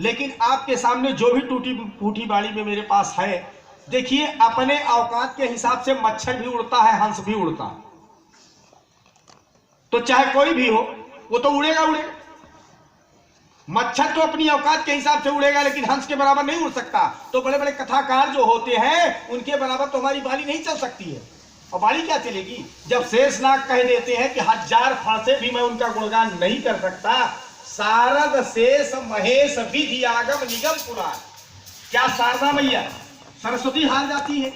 लेकिन आपके सामने जो भी टूटी फूटी बाड़ी में मेरे पास है, देखिए अपने औकात के हिसाब से मच्छर भी उड़ता है, हंस भी उड़ता है। तो चाहे कोई भी हो, वो तो उड़ेगा उड़ेगा। मच्छर तो अपनी औकात के हिसाब से उड़ेगा, लेकिन हंस के बराबर नहीं उड़ सकता। तो बड़े बड़े कथाकार जो होते हैं, उनके बराबर तो हमारी बाली नहीं चल सकती है। और बाली क्या चलेगी जब शेषनाग कह देते हैं कि 1000 फांसे भी मैं उनका गुणगान नहीं कर सकता। शारद शेष महेश विधि आगम निगम पुराण। क्या शारदा मैया सरस्वती हार जाती है,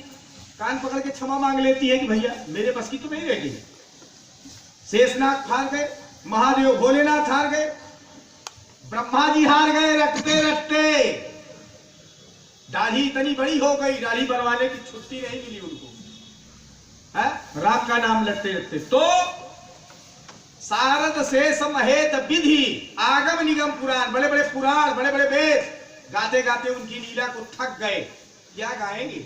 कान पकड़ के क्षमा मांग लेती है कि भैया मेरे बस की तो नहीं रह गई। शेषनाग हार गए, महादेव भोलेनाथ हार गए, ब्रह्मा जी हार गए रटते रटते। दाढ़ी इतनी बड़ी हो गई, दाढ़ी बनवाने की छुट्टी नहीं मिली उनको, है राम का नाम लटते लटते। तो शारद शेष महेश विधि आगम निगम पुराण, बड़े बड़े पुराण, बड़े बड़े वेद गाते गाते उनकी लीला को थक गए। क्या गाएंगे,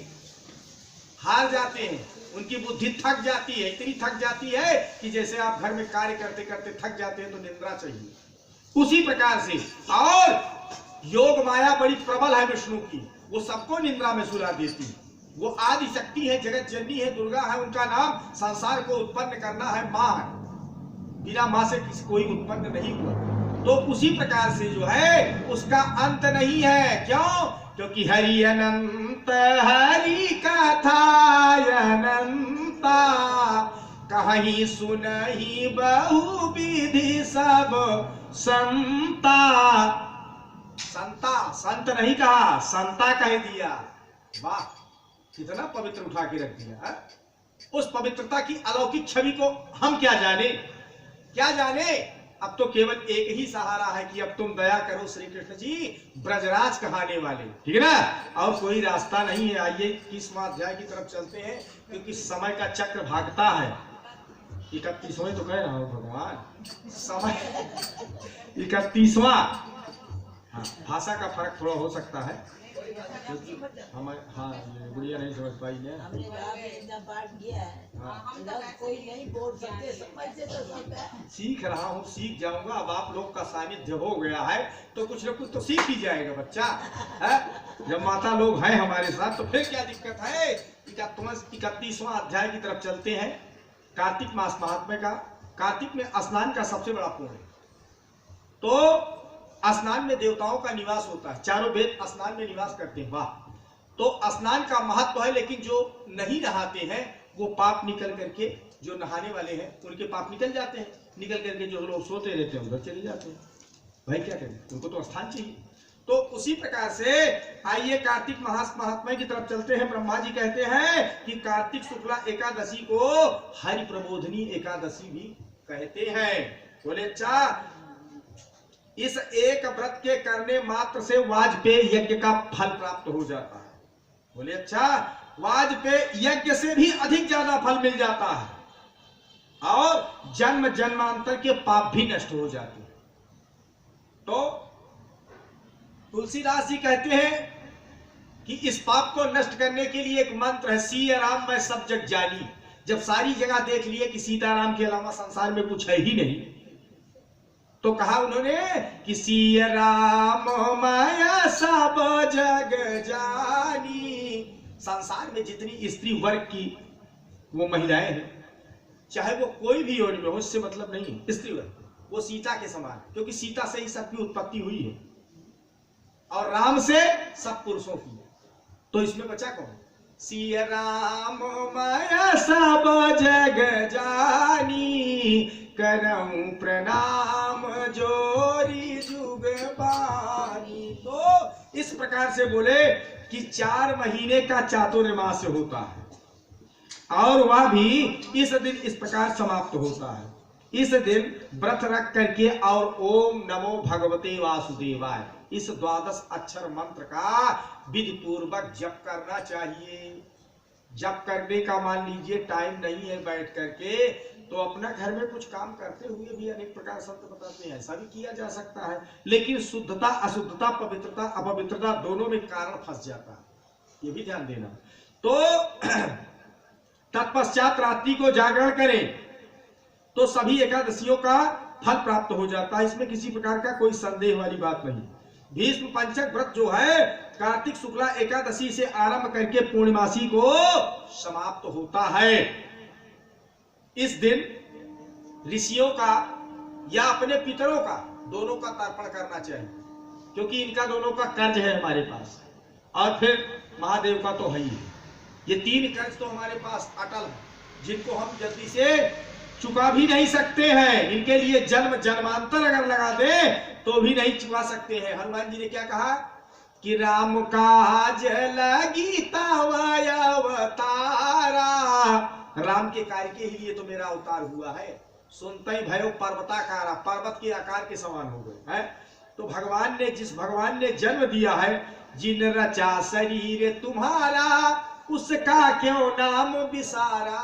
हार जाते हैं, उनकी बुद्धि थक जाती है, इतनी थक जाती है कि जैसे आप घर में कार्य करते करते थक जाते हैं तो निद्रा चाहिए, उसी प्रकार से। और योग माया बड़ी प्रबल है विष्णु की, वो सबको निद्रा में सुला देती है। वो आदि शक्ति है, जगत जननी है, दुर्गा है, उनका नाम संसार को उत्पन्न करना है, माँ है। बिना माँ से किसी कोई उत्पन्न नहीं हुआ। तो उसी प्रकार से जो है उसका अंत नहीं है। क्यों? क्योंकि हरि अनंत, हरि कथा अनंता, कहीं सुनहि बहु विधि सब संता। संता, संत नहीं कहा, संता कह दिया। वाह, कितना पवित्र उठा के रख दिया है। उस पवित्रता की अलौकिक छवि को हम क्या जाने, क्या जाने। अब तो केवल एक ही सहारा है कि अब तुम दया करो श्री कृष्ण जी, ब्रजराज कहाने वाले, ठीक है ना। और कोई रास्ता नहीं है। आइए 21वां अध्याय की तरफ चलते हैं, क्योंकि समय का चक्र भागता है। 31वां तो कह रहा हूं भगवान, समय 31वां। हाँ, भाषा का फर्क थोड़ा हो सकता है, हमारे हाँ गुड़िया नहीं समझ पाई ने। सीख रहा हूँ, सीख जाऊंगा। अब आप लोग का सानिध्य हो गया है तो कुछ न कुछ तो सीख ही जाएगा बच्चा है। जब माता लोग हैं हमारे साथ तो फिर क्या दिक्कत है। 31वां अध्याय की तरफ चलते हैं। कार्तिक मास महात्म्य का। कार्तिक में स्नान का सबसे बड़ा पुण्य है। तो स्नान में देवताओं का निवास होता है, चारों वेद स्नान में निवास करते हैं। वाह, तो स्नान का महत्व है। लेकिन जो नहीं नहाते हैं वो पाप निकल करके, जो नहाने वाले हैं उनके पाप निकल जाते हैं, निकल करके जो लोग सोते रहते हैं उधर चले जाते हैं। भाई क्या करें, उनको तो स्थान चाहिए। तो उसी प्रकार से आइए कार्तिक मास महात्म्य की तरफ चलते हैं। ब्रह्मा जी कहते हैं कि कार्तिक शुक्ला एकादशी को हरि प्रबोधनी एकादशी भी कहते हैं। बोले अच्छा, इस एक व्रत के करने मात्र से वाजपेयी यज्ञ का फल प्राप्त हो जाता है। बोले अच्छा, वाजपेयी यज्ञ से भी अधिक ज्यादा फल मिल जाता है और जन्म जन्मांतर के पाप भी नष्ट हो जाते हैं। तो तुलसीदास जी कहते हैं कि इस पाप को नष्ट करने के लिए एक मंत्र है, सिया राम मैं सब जग जानी। जब सारी जगह देख लिए कि सीताराम के अलावा संसार में कुछ है ही नहीं, तो कहा उन्होंने कि सिया राम मैं सब जग जानी। संसार में जितनी स्त्री वर्ग की वो महिलाएं हैं, चाहे वो कोई भी योनि में हो, उससे मतलब नहीं है। स्त्री वर्ग वो सीता के समान, क्योंकि सीता से ही सबकी उत्पत्ति हुई है और राम से सब पुरुषों की। तो इसमें बचा कौन? सिया राम मैं सब जग जानी, करऊं प्रणाम जोरी जुग बानी। तो इस प्रकार से बोले कि 4 महीने का चातुर्मास होता है और वह भी इस दिन इस प्रकार समाप्त होता है। इस दिन व्रत रख करके और ओम नमो भगवते वासुदेवाय, इस 12 अक्षर मंत्र का विधि पूर्वक जप करना चाहिए। जप करने का मान लीजिए टाइम नहीं है बैठ करके, तो अपना घर में कुछ काम करते हुए भी अनेक प्रकार संत बताते हैं ऐसा भी किया जा सकता है। लेकिन शुद्धता अशुद्धता, पवित्रता अपवित्रता दोनों में कारण फंस जाता है, ये भी ध्यान देना। तो तत्पश्चात रात्रि को जागरण करें तो सभी एकादशियों का फल प्राप्त हो जाता है। इसमें किसी प्रकार का कोई संदेह वाली बात नहीं। भीष्म पंचक व्रत जो है कार्तिक शुक्ला एकादशी से आरंभ करके पूर्णिमासी को समाप्त होता है। इस दिन ऋषियों का या अपने पितरों का दोनों का तर्पण करना चाहिए, क्योंकि इनका दोनों का कर्ज है हमारे पास, और फिर महादेव का तो है ही। ये तीन कर्ज तो हमारे पास अटल है, जिनको हम जल्दी से चुका भी नहीं सकते हैं। इनके लिए जन्म जन्मांतर अगर लगा दे तो भी नहीं चुका सकते हैं। हनुमान जी ने क्या कहा कि राम काज लगी तवय अवतारा, राम के कार्य के लिए तो मेरा अवतार हुआ है। सुनते ही भयो पर्वताकारा, पर्वत के आकार के समान हो गए हैं। तो भगवान ने, जिस भगवान ने जन्म दिया है, जिन रचा शरीर तुम्हारा, उसका क्यों नाम विसारा,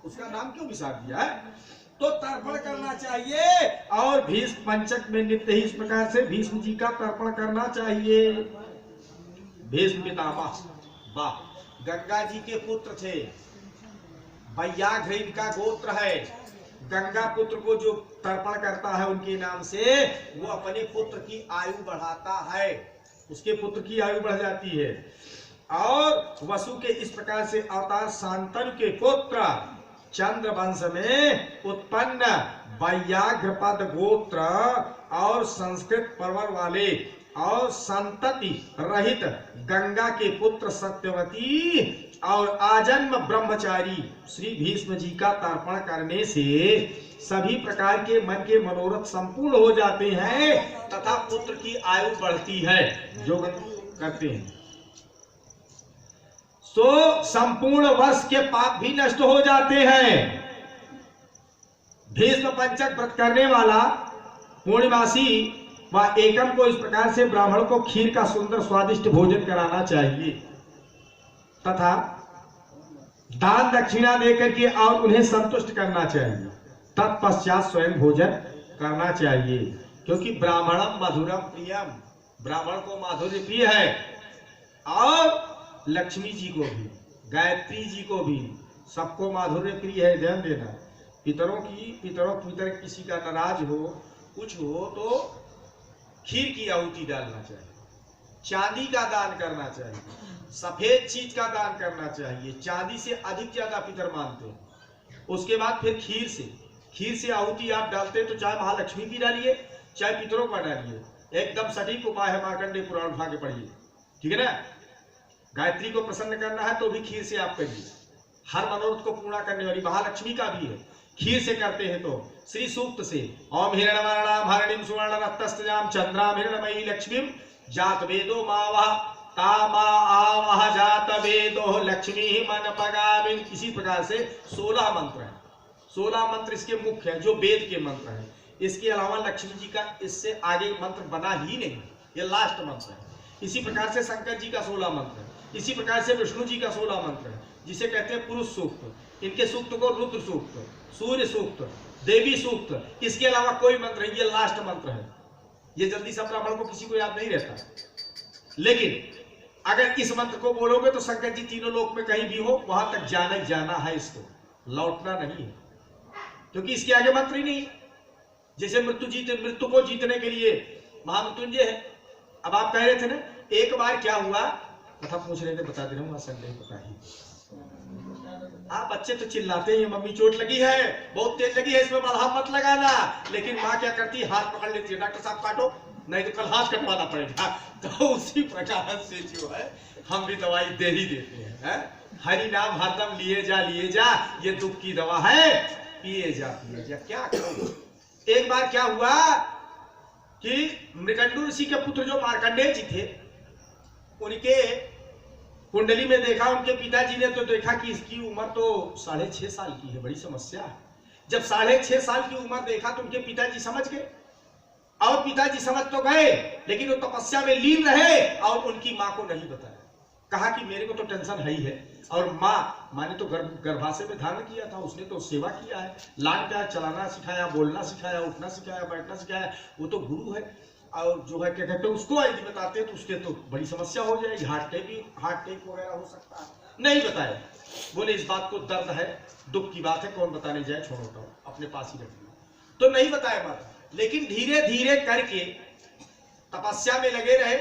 उसका नाम क्यों विसार दिया है? तो तर्पण करना चाहिए। और भीष्म पंचक में नित्य ही इस प्रकार से भीष्म जी का तर्पण करना चाहिए। भीष्म पितामह वाह, गंगा जी के पुत्र थे, व्याघ्र इनका गोत्र है। गंगा पुत्र को जो तर्पण करता है उनके नाम से, वो अपने पुत्र की आयु बढ़ाता है, उसके पुत्र की आयु बढ़ जाती है। और वसु के इस प्रकार से अवतार शांतनु के पुत्र चंद्र वंश में उत्पन्न व्याघ्रपद गोत्र और संस्कृत पर्वत वाले और संतति रहित गंगा के पुत्र सत्यवती और आजन्म ब्रह्मचारी श्री भीष्म जी का तर्पण करने से सभी प्रकार के मन के मनोरथ संपूर्ण हो जाते हैं तथा पुत्र की आयु बढ़ती है। जो करते हैं तो संपूर्ण वर्ष के पाप भी नष्ट हो जाते हैं। भीष्म पंचक व्रत करने वाला पूर्णिमासी व एकम को इस प्रकार से ब्राह्मण को खीर का सुंदर स्वादिष्ट भोजन कराना चाहिए तथा दान दक्षिणा देकर के और उन्हें संतुष्ट करना चाहिए। तत्पश्चात स्वयं भोजन करना चाहिए, क्योंकि ब्राह्मणम मधुरम प्रियम, ब्राह्मण को माधुर्य प्रिय है। और लक्ष्मी जी को भी, गायत्री जी को भी, सबको माधुर्य प्रिय है। ध्यान देना, पितर किसी का नाराज हो, कुछ हो तो खीर की आहुति डालना चाहिए, चांदी का दान करना चाहिए, सफेद चीज का दान करना चाहिए। चांदी से अधिक ज्यादा पितर मानते हैं। उसके बाद फिर खीर से आहुति आप डालते हैं तो चाहे महालक्ष्मी की डालिए चाहे पितरों का डालिए, एकदम सटीक उपाय है। मार्कंडेय पुराण उठा के पढ़िए, ठीक है ना। गायत्री को प्रसन्न करना है तो भी खीर से आप करिए। हर मनोरथ को पूर्ण करने वाली महालक्ष्मी का भी है, खीर से करते हैं तो श्री सूक्त से ओम हिरण्यवर्णाम हरणिम सुवर्ण रक्तस्तजाम चंद्राम हिरण्मयी लक्ष्मीम जात वेदो मावह तामा आवह जात वेदो लक्ष्मी मन पगामिन। इसी प्रकार से 16 मंत्र हैं। 16 मंत्र इसके मुख्य हैं जो वेद के मंत्र हैं। इसके अलावा लक्ष्मी जी का इससे आगे मंत्र बना ही नहीं, ये लास्ट मंत्र है। इसी प्रकार से शंकर जी का 16 मंत्र है। इसी प्रकार से विष्णु जी का 16 मंत्र है, जिसे कहते हैं पुरुष सूक्त। इनके सूक्त को रुद्र सूक्त, सूर्य सूक्त, देवी सूक्त, इसके अलावा कोई मंत्र है, ये लास्ट मंत्र है। ये जल्दी से ब्राह्मण को किसी को याद नहीं रहता, लेकिन अगर इस मंत्र को बोलोगे तो शंकर जी तीनों लोक में कहीं भी हो वहां तक जाना ही जाना है, इसको लौटना नहीं है, क्योंकि इसके आगे मंत्र ही नहीं। जैसे मृत्यु को जीतने के लिए महामृत्युंजय है। अब आप कह रहे थे ना, एक बार क्या हुआ, कथा पूछ रहे थे, बता दे रहा हूँ, संडे बता ही। आप बच्चे तो चिल्लाते हैं मम्मी चोट लगी है, बहुत तेज लगी है, इसमें मलहम मत लगाना, लेकिन माँ क्या करती है, हाथ पकड़ लेती है, डॉक्टर साहब काटो, नहीं तो कल हाथ कटवाना पड़ेगा। तो उसी प्रकार से जो है हम भी दवाई दे ही देते हैं। हरि नाम हरदम लिए जा, ये दुख की दवा है, पिए जा। क्या करो। एक बार क्या हुआ कि मृगंडु ऋषि के पुत्र जो मार्कंडेय जी थे, उनके कुंडली में देखा, उनके पिताजी ने तो देखा कि इसकी उम्र तो 6.5 साल की है, बड़ी समस्या है। जब 6.5 साल की उम्र देखा तो उनके पिताजी समझ गए, और पिताजी समझ तो गए लेकिन वो तपस्या में लीन रहे और उनकी माँ को नहीं बताया। कहा कि मेरे को तो टेंशन है ही है, और माँ ने तो गर्भाशय में धारण किया था, उसने तो सेवा किया है, लाड प्यार चलाना सिखाया, बोलना सिखाया, उठना सिखाया, बैठना सिखाया, वो तो गुरु है। और जो है क्या कहते हैं, उसको यदि बताते हैं तो उसके तो बड़ी समस्या हो जाएगी, हार्ट अटैक वगैरह हो सकता है। नहीं बताया, बोले इस बात को दर्द है, दुख की बात है, कौन बताने जाए, छोड़ो तो अपने पास ही रखिए। तो नहीं बताया माता, लेकिन धीरे धीरे करके तपस्या में लगे रहे,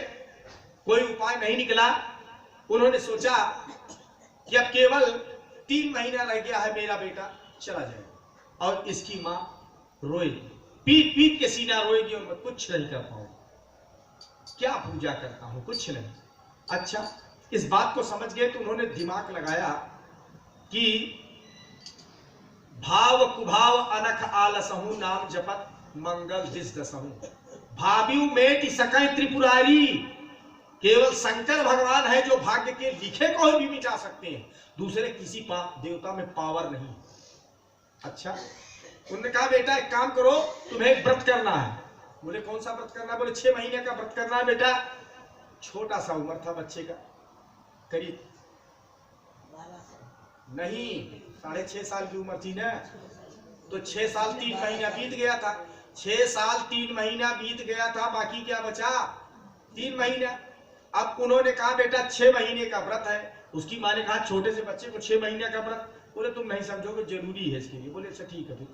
कोई उपाय नहीं निकला। उन्होंने सोचा कि अब केवल 3 महीना रह गया है, मेरा बेटा चला जाएगा और इसकी मां रोएगी, पीट पीट के सीना रोएगी और मैं कुछ नहीं कर पाऊंगा, क्या पूजा करता हूं, कुछ नहीं। अच्छा, इस बात को समझ गए तो उन्होंने दिमाग लगाया कि भाव कुभाव अनख आलसहु नाम जपत मंगल दिस दसहु, भाव्यू मेट सकै त्रिपुरारी, केवल शंकर भगवान है जो भाग्य के लिखे को भी मिटा सकते हैं, दूसरे किसी देवता में पावर नहीं। अच्छा, उन्होंने कहा बेटा एक काम करो, तुम्हें एक व्रत करना है। बोले कौन सा व्रत करना है? बोले 6 महीने का व्रत करना है बेटा। छोटा सा उम्र था बच्चे का, करीब नहीं 6.5 साल की उम्र थी ना, तो 6 साल 3 महीना बीत गया था। 6 साल 3 महीना बीत गया था, बाकी क्या बचा? 3 महीना। अब उन्होंने कहा बेटा 6 महीने का व्रत है। उसकी माँ ने कहा छोटे से बच्चे को 6 महीने का व्रत, बोले तुम नहीं समझोगे, जरूरी है इसके लिए। बोले अच्छा ठीक है, फिर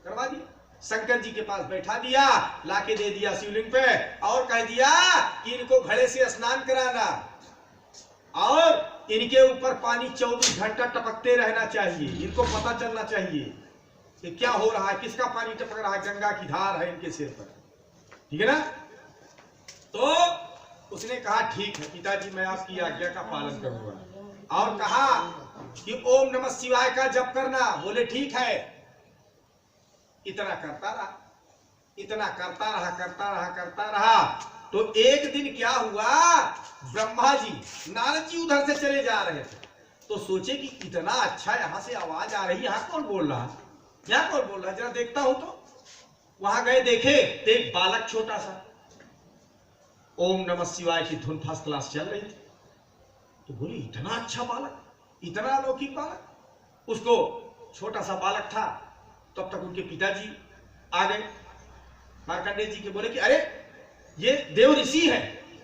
करवा दिया। शंकर जी के पास बैठा दिया, लाके दे दिया शिवलिंग पे और कह दिया कि इनको घड़े से स्नान कराना और इनके ऊपर पानी 24 घंटा टपकते रहना चाहिए, इनको पता चलना चाहिए कि क्या हो रहा है, किसका पानी टपक रहा है, गंगा की धार है इनके सिर पर, ठीक है ना। तो उसने कहा ठीक है पिताजी, मैं आपकी आज्ञा का पालन करूंगा। और कहा कि ओम नमः शिवाय का जप करना। बोले ठीक है। इतना करता रहा। तो एक दिन क्या हुआ, ब्रह्मा जी, नारद जी उधर से चले जा रहे थे, तो सोचे कि इतना अच्छा यहां से आवाज आ रही, यहाँ कौन बोल रहा है, जरा देखता हूं। तो वहां गए, देखे तो एक बालक छोटा सा ओम नमः शिवाय की धुन फर्स्ट क्लास चल रही थी। तो बोली इतना अच्छा बालक, इतना अलौकिक बालक। उसको छोटा सा बालक था, तब तक उनके पिताजी आ गए मार्कंडेय जी के। बोले कि अरे ये देव ऋषि है,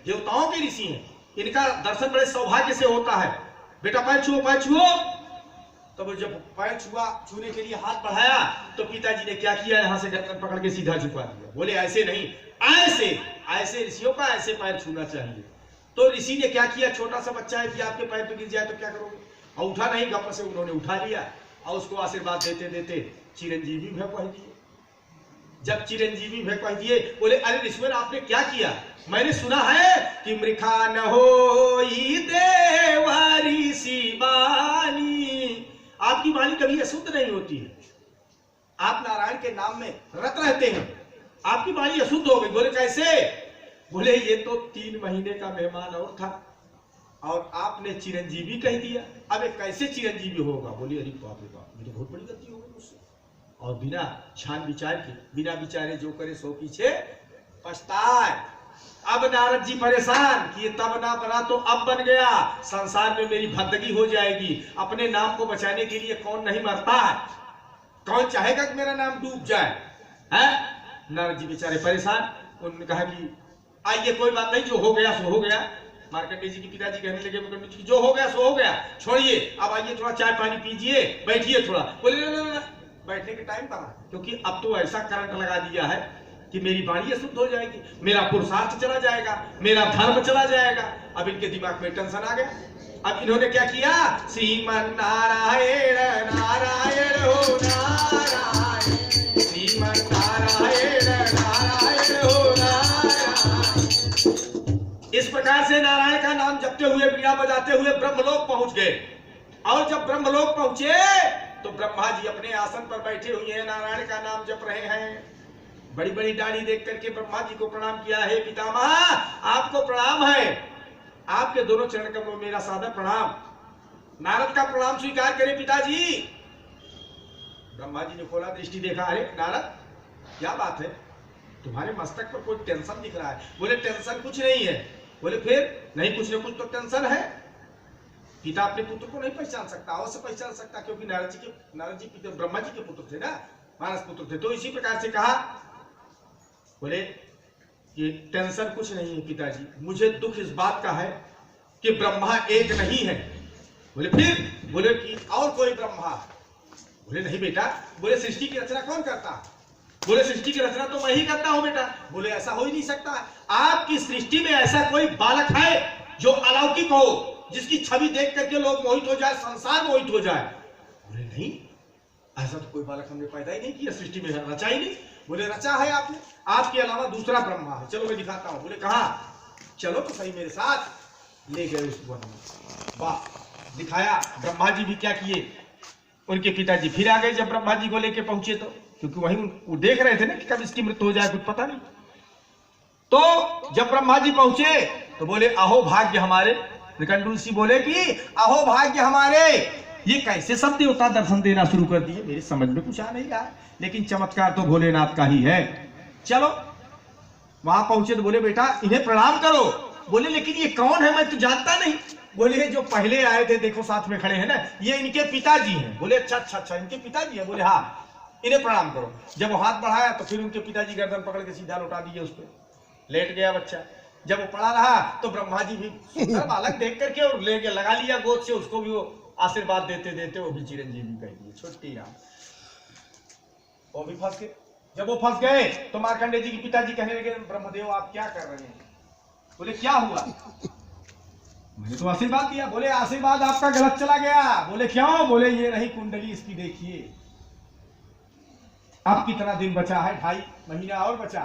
देवताओं के ऋषि हैं, इनका दर्शन बड़े सौभाग्य से होता है, बेटा पैर छुओ। तब जब पैर छूने के लिए हाथ बढ़ाया तो पिताजी ने क्या किया, यहां से गर्दन पकड़ के सीधा झुका दिया। बोले ऐसे नहीं, ऐसे ऋषियों का ऐसे पैर छूना चाहिए। तो ऋषि ने क्या किया, छोटा सा बच्चा है कि आपके पैर पे गिर जाए तो क्या करोगे, और उठा नहीं, गप से उन्होंने उठा लिया और उसको आशीर्वाद देते देते चिरंजीवी भी कह दिए। जब चिरंजीवी भी कह दिए, बोले अरे ऋषिवर आपने क्या किया, मैंने सुना है कि मृखा न हो देवारी सी वाणी, आपकी वाणी कभी अशुद्ध नहीं होती है, आप नारायण के नाम में रत रहते हैं, आपकी वाणी अशुद्ध हो गई। बोले कैसे? बोले ये तो 3 महीने का मेहमान और था और आपने चिरंजीवी कह दिया, अब ये कैसे चिरंजीवी होगा। बोली अरे बाप रे बाप, ये तो बहुत बड़ी गलती हो गई मुझसे। और बिना छान विचार के, बिना विचारे जो करे सो पीछे पछताए। अब नारद जी परेशान कि ये तब ना बना तो अब बन गया, संसार में मेरी भद्दगी हो जाएगी, अपने नाम को बचाने के लिए कौन नहीं मरता है, कौन चाहेगा कि मेरा नाम डूब जाए, है? नारद जी बेचारे परेशान। उन्होंने कहा कि आइए कोई बात नहीं, जो हो गया सो हो गया। मार्कंडेय जी के पिताजी कहने लगे जो हो गया सो हो गया, छोड़िए, अब आइए थोड़ा चाय पानी पीजिए, बैठिए थोड़ा। बोले ना, बैठने के टाइम कहाँ, क्योंकि अब तो ऐसा करंट लगा दिया है कि मेरी वाणी अशुद्ध हो जाएगी, मेरा पुरुषार्थ चला जाएगा, मेरा धर्म चला जाएगा। अब इनके दिमाग में टेंशन आ गया। अब इन्होंने क्या किया, श्रीमन नारायण नारायण हो नारायण, श्रीमन नारायण नारायण हो नारायण। इस प्रकार से नारायण का नाम जपते हुए, बीड़ा बजाते हुए ब्रह्मलोक पहुंच गए। और जब ब्रह्मलोक पहुंचे तो ब्रह्मा जी अपने आसन पर बैठे हुए हैं, नारायण का नाम जप रहे हैं। बड़ी बड़ी दाढ़ी देख करके ब्रह्मा जी को प्रणाम किया, है पितामह आपको प्रणाम है, आपके दोनों चरण कमलों में मेरा सादर प्रणाम। नारद का प्रणाम स्वीकार करें पिताजी। ब्रह्मा जी ने खोला दृष्टि, देखा अरे नारद क्या बात है, तुम्हारे मस्तक पर कोई टेंशन दिख रहा है। बोले टेंशन कुछ नहीं है। बोले फिर? नहीं, कुछ न कुछ तो टेंशन है। पिता अपने पुत्र को नहीं पहचान सकता, अवश्य पहचान सकता, क्योंकि नारद जी पिता ब्रह्मा जी के पुत्र थे ना, मानस पुत्र थे। तो इसी प्रकार से कहा, बोले ये टेंशन कुछ नहीं है पिताजी, मुझे दुख इस बात का है कि ब्रह्मा एक नहीं है। बोले फिर? बोले कि और कोई ब्रह्मा। बोले नहीं बेटा। बोले सृष्टि की रचना कौन करता? बोले सृष्टि की रचना तो मैं ही करता हूं बेटा। बोले ऐसा हो ही नहीं सकता, आपकी सृष्टि में ऐसा कोई बालक है जो अलौकिक हो, जिसकी छवि देख करके लोग मोहित हो जाए, संसार मोहित हो जाए। बोले नहीं, ऐसा तो कोई बालक हमने पैदा ही नहीं किया, सृष्टि में रचा ही नहीं। बोले रचा है आपने, आपके अलावा दूसरा ब्रह्मा है। चलो मैं दिखाता हूं। बोले कहाँ? चलो तो सही मेरे साथ। ले गए उसको। वाह, दिखाया। ब्रह्मा जी भी क्या किए, उनके पिताजी फिर आ गए। जब ब्रह्मा जी को लेके पहुंचे तो, क्योंकि वहीं वो देख रहे थे ना कि कब इसकी मृत्यु हो जाए, कुछ पता नहीं। तो जब ब्रह्मा जी पहुंचे तो बोले अहो भाग्य हमारे। मृकंडू ऋषि बोले कि अहो भाग्य हमारे, ये कैसे सब देवता दर्शन देना शुरू कर दिए, मेरी समझ में कुछ आ नहीं रहा है, लेकिन चमत्कार तो भोलेनाथ का ही है। चलो वहां पहुंचे तो बोले बेटा इन्हें प्रणाम करो। बोले लेकिन ये कौन है, मैं तो जानता नहीं। बोले जो पहले आए थे, देखो साथ में खड़े हैं ना, ये इनके पिताजी हैं। बोले अच्छा अच्छा अच्छा, इनके पिताजी हैं। बोले हाँ, इन्हें प्रणाम करो। जब वो हाथ बढ़ाया तो फिर उनके पिताजी गर्दन पकड़ के सीधा लौटा दिए उस पर, लेट गया बच्चा। जब वो पड़ा रहा तो ब्रह्मा जी भी सुंदर बालक देख करके और लेके लगा लिया गोद से, उसको भी वो आशीर्वाद देते देते वो भी चिरंजीवी कह दिए, छुट्टी यार। वो भी फंस गए। जब वो फंस गए तो मार्कंडेय जी के पिताजी कहने लगे ब्रह्मदेव आप क्या कर रहे हैं? बोले क्या हुआ? मैंने तो आशीर्वाद दिया। बोले आशीर्वाद आपका गलत चला गया। बोले क्यों? बोले ये रही कुंडली, इसकी देखिए, अब कितना दिन बचा है, 2.5 महीना और बचा।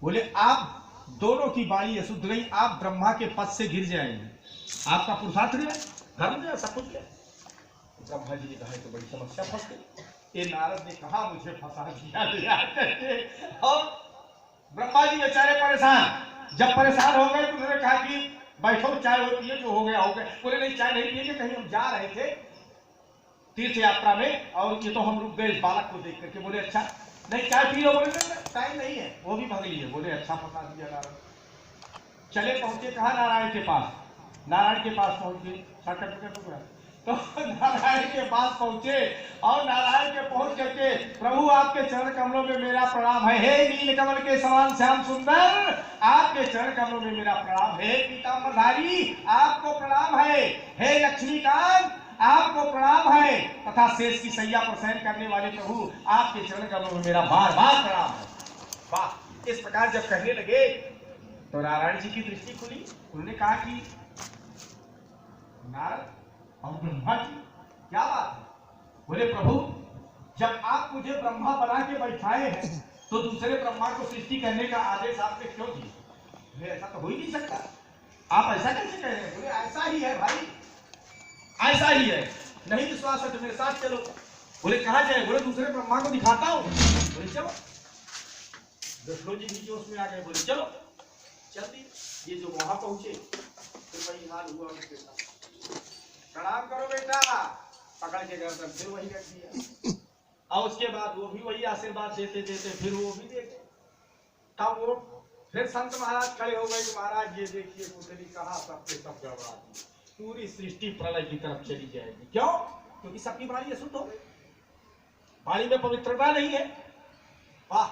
बोले आप दोनों की वाणी अशुद्ध गई, आप ब्रह्मा के पद से गिर जाएंगे, आपका पुरुषार्थ गया, धर्म गया, सब कुछ गया। ब्रह्मा जी ने कहा तो बड़ी समस्या फंस गई। ये नारद ने कहा मुझे फंसा दिया और ब्रह्मा जी बेचारे परेशान। जब परेशान हो गए तो उन्होंने कहा कि बैठो, चाय होती है, जो हो गया हो गया। बोले नहीं चाय नहीं पिएंगे, कहीं हम जा रहे थे तीर्थ यात्रा में और ये तो हम रुक गए इस बालक को देख करके। बोले अच्छा नहीं चाय पी लो। बोले टाइम नहीं है, वो भी भाग लिए। बोले अच्छा फंसा दिया नारायण। चले पहुंचे कहा? नारायण के पास। नारायण के पास पहुंचे, तो नारायण के पास पहुंचे और नारायण के पहुंच करके प्रभु आपके चरण कमलों में मेरा प्रणाम है। हे नील कमल के समान श्याम सुंदर, आपके चरण कमलों में मेरा प्रणाम है। पीताम्बरधारी आपको प्रणाम है। हे लक्ष्मीकांत आपको प्रणाम है। तथा शेष की सैया पर शयन करने वाले प्रभु आपके चरण कमलों में मेरा बार बार प्रणाम है। वाह, इस प्रकार जब कहने लगे तो नारायण जी की दृष्टि खुली। उन्होंने कहा कि नारद और ब्रह्मा जी क्या बात है? बोले प्रभु जब आप मुझे ब्रह्मा बना के बैठाए हैं तो दूसरे ब्रह्मा को सृष्टि करने का आदेश आपने क्यों दिया? ऐसा तो हो ही नहीं सकता, आप ऐसा कैसे कह रहे हैं? बोले ऐसा ही है भाई, ऐसा ही है। नहीं विश्वास है तो मेरे साथ चलो। बोले कहां जाए? बोले दूसरे ब्रह्मा को दिखाता हूं। बोले चलो। विष्णु जी भी जोश में आ गए। बोले चलो। चल दिए। ये जो वहां पहुंचे फिर वही हाल हुआ उनके साथ। प्रणाम करो बेटा, पकड़ के गर्दन फिर वही रख दिया। और उसके बाद वो भी वही आशीर्वाद देते देते फिर वो भी देते। तब वो फिर संत महाराज खड़े हो गए, महाराज ये देखिए कुंडली कहा सबके सब गड़बड़ा दी, पूरी सृष्टि प्रलय की तरफ चली जाएगी। क्यों? क्योंकि सबकी वाणी अशुद्ध हो गई, वाणी में पवित्रता नहीं है। वाह,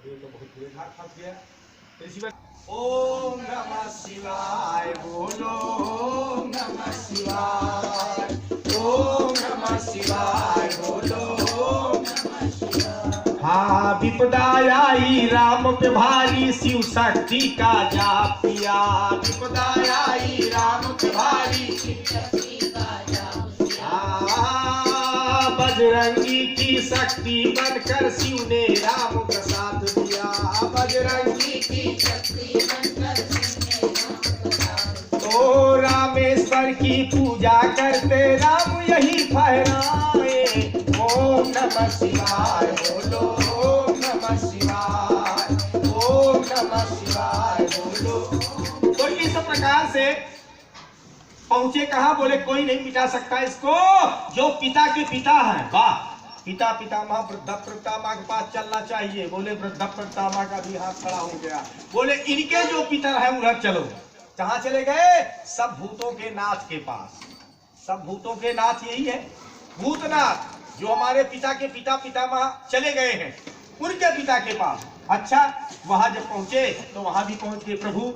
ये तो बहुत बुरे घाट फंस गया। ओम नमः शिवाय बोलो, ओम नमः शिवाय, ओम नमः शिवाय बोलो, ओम नमः शिवाय। हाँ विपदा आई राम पे भारी, शिव शक्ति का जाप किया। विपदा आई राम पे भारी, शिव शक्ति का जाप किया। बजरंगी की शक्ति बनकर शिव ने राम का साथ दिया। बजरंगी की शक्ति बनकर शिव ने राम का साथ दिया। तो रामेश्वर की पूजा करते राम यही फहराए। ओम नमः शिवाय बोलो, ओम नमः शिवाय, ओम नमः शिवाय बोलो। तो इस प्रकार से पहुंचे कहा? बोले कोई नहीं मिटा सकता इसको जो पिता के पिता है। वाह, पिता पितामह वृद्ध पितामह के पास चलना चाहिए। बोले वृद्ध पितामह का भी हाथ खड़ा हो गया। बोले इनके जो पितर है उधर चलो। कहां चले गए? सब भूतों के नाथ के पास। सब भूतों के नाथ यही है, भूतनाथ, जो हमारे पिता के पिता पितामह चले गए हैं उनके पिता के पास। अच्छा, वहां जब पहुंचे तो वहां भी पहुंच गए प्रभु।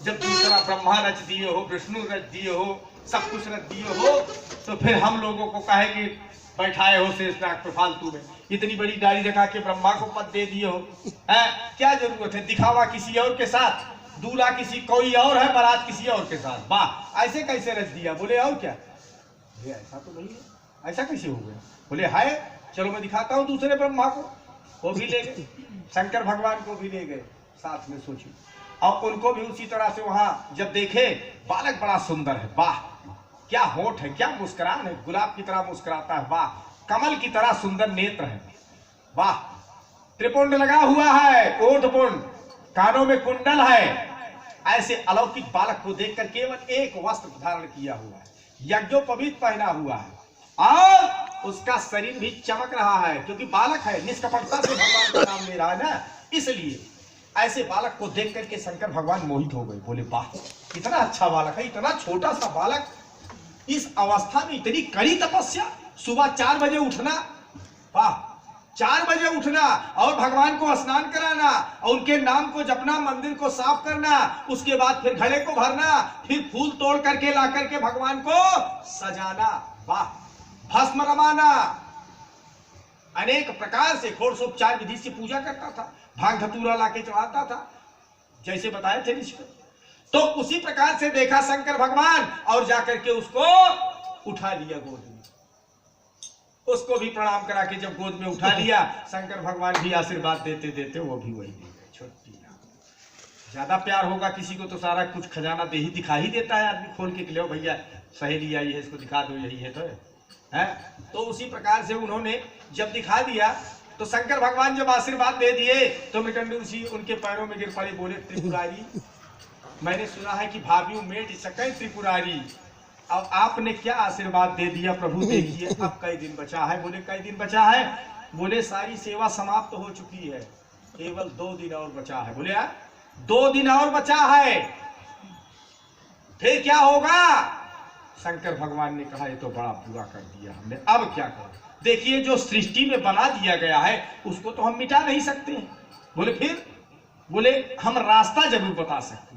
जब दूसरा ब्रह्मा रच दिए हो, विष्णु रच दिए हो, सब कुछ रच दिए हो, तो फिर हम लोगों को कहे कि बैठाए हो शेषनाग पे फालतू में, इतनी बड़ी गाड़ी रखा के ब्रह्मा को पद दे दिए हो, है क्या जरूरत है? दिखावा किसी और के साथ, दूल्हा किसी कोई और है, बारात किसी और के साथ, वाह ऐसे कैसे रच दिया? बोले और क्या? बोले ऐसा तो नहीं है, ऐसा कैसे हो गया? बोले हाय चलो मैं दिखाता हूँ दूसरे ब्रह्मा को। वो भी ले गए, शंकर भगवान को भी ले गए साथ में, सोचिए। और उनको भी उसी तरह से वहां जब देखे, बालक बड़ा सुंदर है, वाह क्या होठ है, क्या मुस्कुरान है, गुलाब की तरह मुस्कुराता है, वाह कमल की तरह सुंदर नेत्र है, वाह त्रिपुंड लगा हुआ है, ओठ पुंड, कानों में कुंडल है। ऐसे अलौकिक बालक को देखकर केवल एक वस्त्र धारण किया हुआ है, यज्ञोपवीत पहना हुआ है, और उसका शरीर भी चमक रहा है, क्योंकि बालक है, निष्कपटता से भगवान का नाम ले रहा है ना, इसलिए ऐसे बालक को देख करके शंकर भगवान मोहित हो गए। बोले वाह इतना अच्छा बालक है, इतना छोटा सा बालक, इस अवस्था में इतनी कड़ी तपस्या, सुबह 4 बजे उठना, वाह 4 बजे उठना और भगवान को स्नान कराना और उनके नाम को जपना, मंदिर को साफ करना, उसके बाद फिर घड़े को भरना, फिर फूल तोड़ करके ला करके भगवान को सजाना, वाह भस्म रमाना, अनेक प्रकार से षोडशोपचार विधि से पूजा करता था, भांग धतूरा लाके चढ़ाता था, जैसे बताए थे ऋषि। तो उसी प्रकार से देखा शंकर भगवान और जाकर के उसको उठा लिया गोद में, उसको भी प्रणाम करा के जब गोद में उठा लिया, शंकर भगवान भी आशीर्वाद देते देते वो भी वही दे गए। छोटी ज्यादा प्यार होगा किसी को तो सारा कुछ खजाना दे ही दिखा ही देता है आदमी, खोल के ले भैया सहेली आई है इसको दिखा दो, यही है तो उसी प्रकार से उन्होंने जब दिखा दिया तो शंकर भगवान जब आशीर्वाद दे दिए तो मृकंडू ऋषि उनके पैरों में गिर पड़े, बोले त्रिपुरारी मैंने सुना है कि भाभी मेट सकै त्रिपुरारी, अब आपने क्या आशीर्वाद दे दिया प्रभु, देखिए अब कई दिन बचा है। बोले कई दिन बचा है? बोले सारी सेवा समाप्त हो चुकी है, केवल 2 दिन और बचा है। बोले यार 2 दिन और बचा है, फिर क्या होगा? शंकर भगवान ने कहा ये तो बड़ा बुरा कर दिया हमने, अब क्या करें? देखिए जो सृष्टि में बना दिया गया है उसको तो हम मिटा नहीं सकते हैं। बोले फिर? बोले हम रास्ता जरूर बता सकते हैं।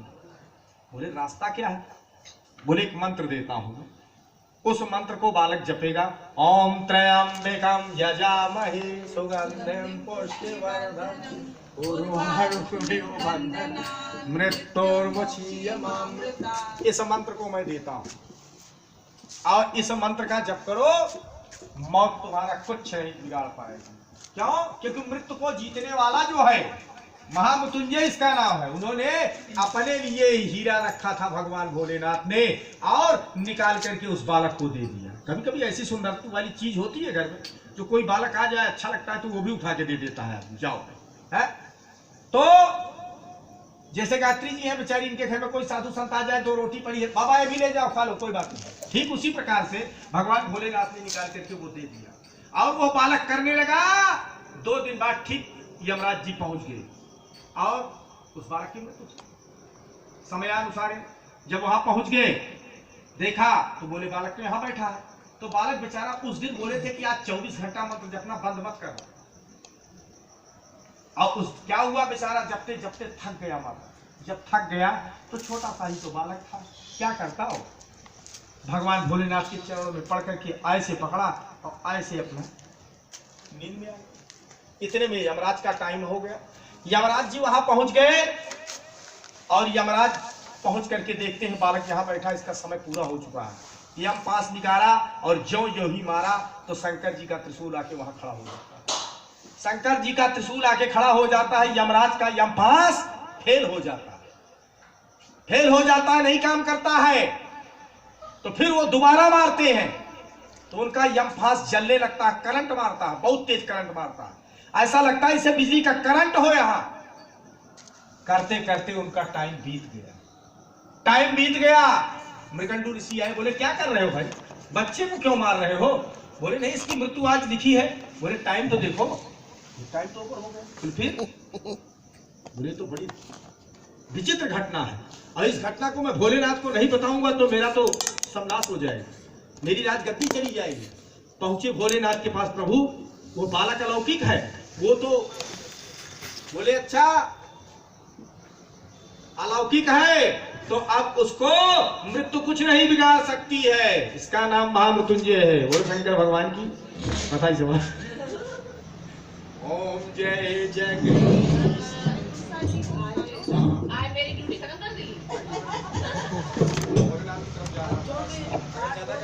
बोले रास्ता क्या है? बोले एक मंत्र देता हूं, उस मंत्र को बालक जपेगा, ओम त्र्यंबकम यजामहे सुगंधिं पुष्टिवर्धनम् उर्वारुकमिव मृत्योर्मुक्षीयमामृतात्। इस मंत्र को मैं देता हूं और इस मंत्र का जप करो, मौत तुम्हारा कुछ नहीं बिगाड़ पाएगी। क्यों? क्योंकि मृत्यु को जीतने वाला जो है महामृत्युंजय इसका नाम है, उन्होंने अपने लिए हीरा रखा था भगवान भोलेनाथ ने और निकाल करके उस बालक को दे दिया। कभी कभी ऐसी सुंदरता वाली चीज होती है घर में, जो कोई बालक आ जाए अच्छा लगता है तो वो भी उठा के दे देता है आदमी, जाओ है। तो जैसे गायत्री जी है बेचारी, इनके घर में कोई साधु संत आ जाए, 2 रोटी पड़ी है, बाबा ये भी ले जाओ खा लो कोई बात नहीं, ठीक उसी प्रकार से भगवान भोलेनाथ ने निकाल करके वो दे दिया और वो बालक करने लगा। 2 दिन बाद ठीक यमराज जी पहुंच गए और उस बालक की मृत्यु समयानुसार जब वहां पहुंच गए देखा तो बोले बालक तो यहां बैठा है। तो बालक बेचारा उस दिन बोले थे कि आज 24 घंटा मंत्र जपना बंद मत कर, और उस क्या हुआ बेचारा जपते जपते थक गया। माता जब थक गया तो छोटा सा ही तो बालक था, क्या करता हो, भगवान भोलेनाथ के चरणों में पड़ करके ऐसे पकड़ा और ऐसे अपना नींद में आ गया। इतने में यमराज का टाइम हो गया। यमराज जी वहां पहुंच गए और यमराज पहुंच करके देखते हैं बालक यहां बैठा, इसका समय पूरा हो चुका है। यम पास निकाला और ज्यों ज्यों ही मारा तो शंकर जी का त्रिशूल आके वहां खड़ा हो जाता है। शंकर जी का त्रिशूल आके खड़ा हो जाता है, यमराज का यम पास फेल हो जाता है, फेल हो जाता है, नहीं काम करता है। तो फिर वो दोबारा मारते हैं तो उनका यम फांस जलने लगता है, करंट मारता है, बहुत तेज करंट मारता है, ऐसा लगता है इसे बिजली का करंट हो। यहां करते करते उनका टाइम बीत गया, टाइम बीत गया। मृकंडू ऋषि आए, बोले क्या कर रहे हो भाई, बच्चे को क्यों मार रहे हो? बोले नहीं इसकी मृत्यु आज लिखी है। बोले टाइम तो देखो, टाइम तो ऊपर हो गया। फिर बोले तो बड़ी विचित्र घटना है और इस घटना को मैं भोलेनाथ को नहीं बताऊंगा तो मेरा तो सर्वनाश हो जाएगा, मेरी राजगद्दी चली जाएगी। पहुंचे भोलेनाथ के पास, प्रभु वो बालक अलौकिक है। वो तो बोले अच्छा अलौकिक है, तो अब उसको मृत्यु कुछ नहीं बिगाड़ सकती है। इसका नाम महामृत्युंजय है। बोलो शंकर भगवान की बताइए जवाब। ओम जय जगदीश। आज मेरी ड्यूटी खत्म कर दी। ज्यादा